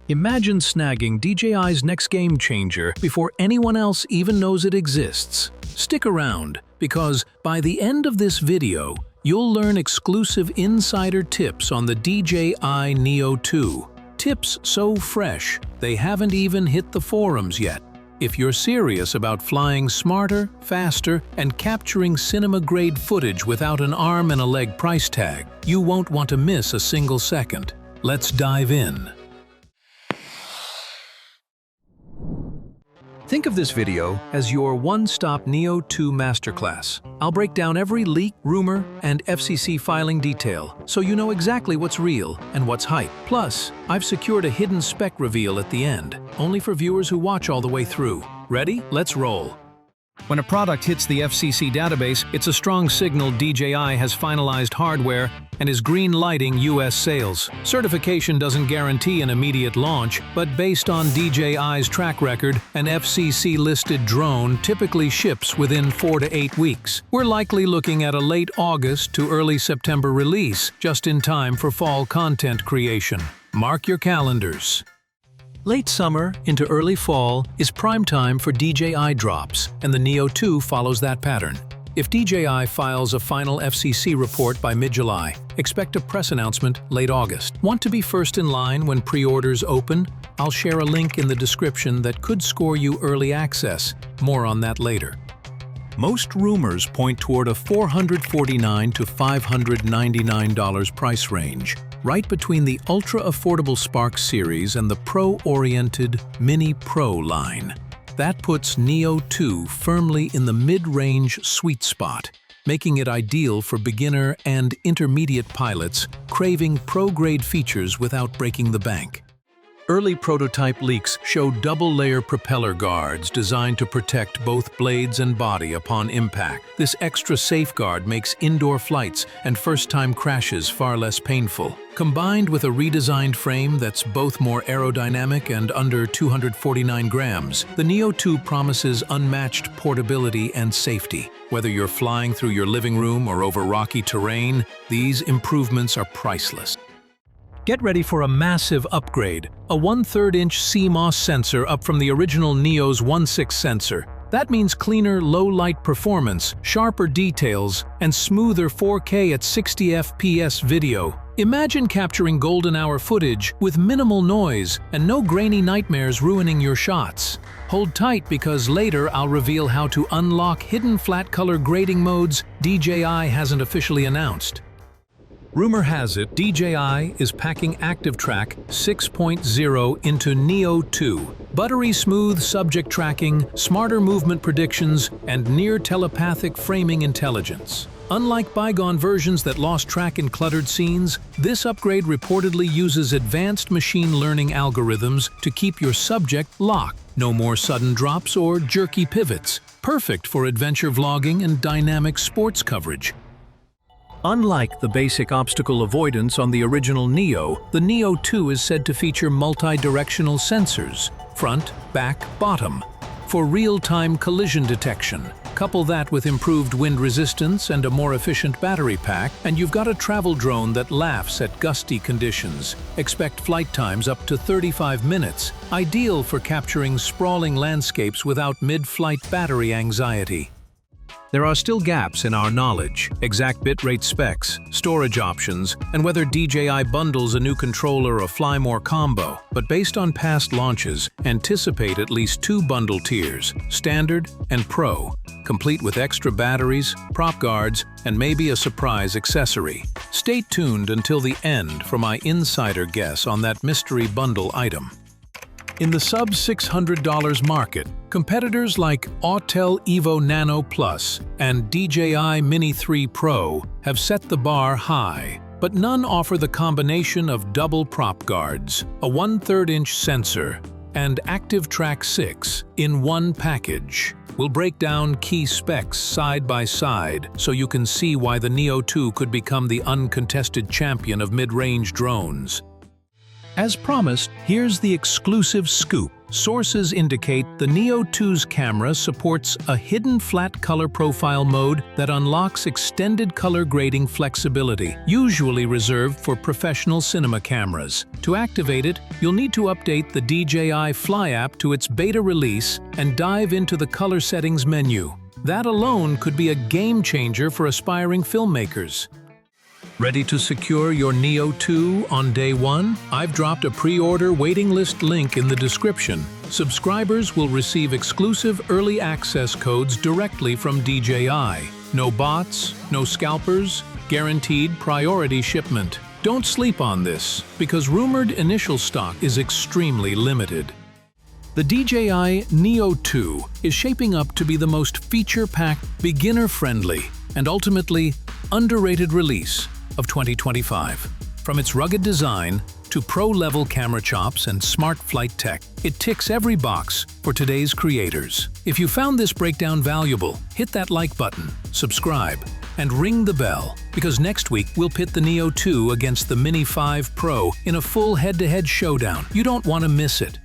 Imagine snagging DJI's next game changer before anyone else even knows it exists. Stick around, because by the end of this video, you'll learn exclusive insider tips on the DJI Neo2. Tips so fresh, they haven't even hit the forums yet. If you're serious about flying smarter, faster, and capturing cinema-grade footage without an arm and a leg price tag, you won't want to miss a single second. Let's dive in. Think of this video as your one-stop Neo2 masterclass. I'll break down every leak, rumor, and FCC filing detail, so you know exactly what's real and what's hype. Plus, I've secured a hidden spec reveal at the end, only for viewers who watch all the way through. Ready? Let's roll. When a product hits the FCC database, it's a strong signal DJI has finalized hardware and is green-lighting US sales. Certification doesn't guarantee an immediate launch, but based on DJI's track record, an FCC-listed drone typically ships within 4 to 8 weeks. We're likely looking at a late August to early September release, just in time for fall content creation. Mark your calendars. Late summer into early fall is prime time for DJI drops, and the Neo2 follows that pattern. If DJI files a final FCC report by mid-July, expect a press announcement late August. Want to be first in line when pre-orders open? I'll share a link in the description that could score you early access. More on that later. Most rumors point toward a $449 to $599 price range, right between the ultra-affordable Spark series and the pro-oriented Mini Pro line. That puts Neo2 firmly in the mid-range sweet spot, making it ideal for beginner and intermediate pilots craving pro-grade features without breaking the bank. Early prototype leaks show double-layer propeller guards designed to protect both blades and body upon impact. This extra safeguard makes indoor flights and first-time crashes far less painful. Combined with a redesigned frame that's both more aerodynamic and under 249 grams, the Neo2 promises unmatched portability and safety. Whether you're flying through your living room or over rocky terrain, these improvements are priceless. Get ready for a massive upgrade, a 1/3-inch CMOS sensor up from the original Neo's 1/6 sensor. That means cleaner, low-light performance, sharper details, and smoother 4K at 60 FPS video. Imagine capturing golden hour footage with minimal noise and no grainy nightmares ruining your shots. Hold tight, because later I'll reveal how to unlock hidden flat color grading modes DJI hasn't officially announced. Rumor has it DJI is packing ActiveTrack 6.0 into Neo2. Buttery smooth subject tracking, smarter movement predictions, and near telepathic framing intelligence. Unlike bygone versions that lost track in cluttered scenes, this upgrade reportedly uses advanced machine learning algorithms to keep your subject locked. No more sudden drops or jerky pivots. Perfect for adventure vlogging and dynamic sports coverage. Unlike the basic obstacle avoidance on the original Neo, the Neo2 is said to feature multi-directional sensors, front, back, bottom, for real-time collision detection. Couple that with improved wind resistance and a more efficient battery pack, and you've got a travel drone that laughs at gusty conditions. Expect flight times up to 35 minutes, ideal for capturing sprawling landscapes without mid-flight battery anxiety. There are still gaps in our knowledge: exact bitrate specs, storage options, and whether DJI bundles a new controller or Fly More combo. But based on past launches, anticipate at least 2 bundle tiers, Standard and Pro, complete with extra batteries, prop guards, and maybe a surprise accessory. Stay tuned until the end for my insider guess on that mystery bundle item. In the sub-$600 market, competitors like Autel Evo Nano Plus and DJI Mini 3 Pro have set the bar high, but none offer the combination of double prop guards, a 1/3-inch sensor, and ActiveTrack 6 in one package. We'll break down key specs side by side so you can see why the Neo2 could become the uncontested champion of mid-range drones. As promised, here's the exclusive scoop. Sources indicate the Neo2's camera supports a hidden flat color profile mode that unlocks extended color grading flexibility, usually reserved for professional cinema cameras. To activate it, you'll need to update the DJI Fly app to its beta release and dive into the color settings menu. That alone could be a game changer for aspiring filmmakers. Ready to secure your Neo2 on day one? I've dropped a pre-order waiting list link in the description. Subscribers will receive exclusive early access codes directly from DJI. No bots, no scalpers, guaranteed priority shipment. Don't sleep on this, because rumored initial stock is extremely limited. The DJI Neo2 is shaping up to be the most feature-packed, beginner-friendly, and ultimately underrated release of 2025. From its rugged design to pro-level camera chops and smart flight tech, it ticks every box for today's creators. If you found this breakdown valuable, hit that like button, subscribe, and ring the bell, because next week we'll pit the Neo2 against the Mini 5 Pro in a full head-to-head showdown. You don't want to miss it.